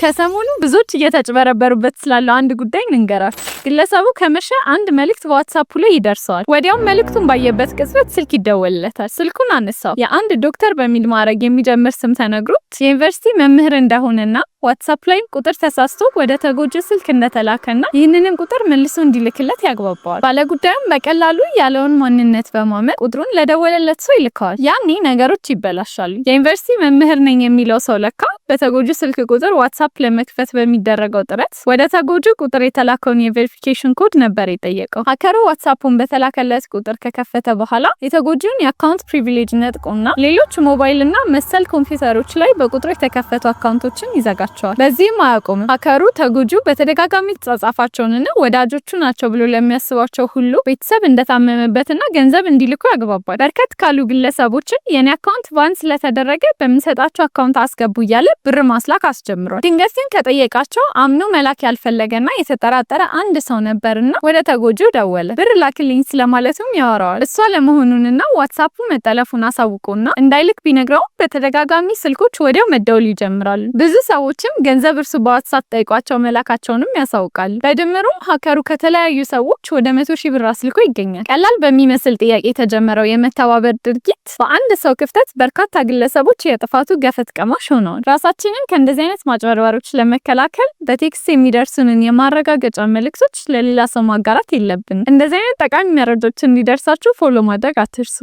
ከሰሞኑ ብዙዎች እየተጭበረበሩበት ስላለው አንድ ጉዳይ እንንገራችሁ። ግለሰቡ ከመሸ አንድ መልእክት በዋትስአፑ ላይ ይደርሰዋል። ወዲያው መልእክቱን ባየበት ቅጽበት ስልክ ይደወልለታል። ስልኩን አነሳው። የአንድ ዶክተር በሚል ማዕረግ የሚጀምር ስም ተነግሮት የዩኒቨርሲቲ መምህር እንደሆነና ዋትስአፕ ላይ ቁጥር ተሳስቶ ወደ ተጎጂ ስልክ እንደተላከና ይህንንም ቁጥር መልሶ እንዲልክለት ያግባባዋል። ባለጉዳዩም በቀላሉ ያለውን ማንነት በማመን ቁጥሩን ለደወለለት ሰው ይልከዋል። ያኔ ነገሮች ይበላሻሉ። የዩኒቨርሲቲ መምህር ነኝ የሚለው ሰው ለካ በተጎጂ ስልክ ቁጥር ዋትስአፕ ለመክፈት በሚደረገው ጥረት ወደ ተጎጂ ቁጥር የተላከውን የቬሪፊኬሽን ኮድ ነበር የጠየቀው። ሀከሩ ዋትስአፑን በተላከለት ቁጥር ከከፈተ በኋላ የተጎጂውን የአካውንት ፕሪቪሌጅ ነጥቆና ሌሎች ሞባይልና መሰል ኮምፒውተሮች ላይ በቁጥሩ የተከፈቱ አካውንቶችን ይዘጋል። በዚህም አያቆምም። ሀከሩ ተጎጂው በተደጋጋሚ ተጻጻፋቸውንና ወዳጆቹ ናቸው ብሎ ለሚያስባቸው ሁሉ ቤተሰብ እንደታመመበትና ገንዘብ እንዲልኩ ያግባባል። በርከት ካሉ ግለሰቦችን የኔ አካውንት ባን ስለተደረገ በሚሰጣቸው አካውንት አስገቡ እያለ ብር ማስላክ አስጀምሯል። ድንገት ግን ከጠየቃቸው አምኖ መላክ ያልፈለገና የተጠራጠረ አንድ ሰው ነበርና ወደ ተጎጂው ደወለ። ብር ላክልኝ ስለማለቱም ያወራዋል። እሷ ለመሆኑንና ዋትስአፑ መጠለፉን አሳውቆና እንዳይልክ ቢነግረው በተደጋጋሚ ስልኮች ወዲያው መደወል ይጀምራሉ። ብዙ ሰዎች ገንዘብ እርሱ በዋትስአፕ ጠይቋቸው መላካቸውንም ያሳውቃል። በድምሩም ሀከሩ ከተለያዩ ሰዎች ወደ 100,000 ብር አስልኮ ይገኛል። ቀላል በሚመስል ጥያቄ የተጀመረው የመተባበር ድርጊት በአንድ ሰው ክፍተት በርካታ ግለሰቦች የጥፋቱ ገፈት ቀማሽ ሆነዋል። ራሳችንን ከእንደዚህ አይነት ማጭበርበሮች ለመከላከል በቴክስት የሚደርሱንን የማረጋገጫ መልእክቶች ለሌላ ሰው ማጋራት የለብንም። እንደዚህ አይነት ጠቃሚ መረጃዎች እንዲደርሳችሁ ፎሎ ማድረግ አትርሱ።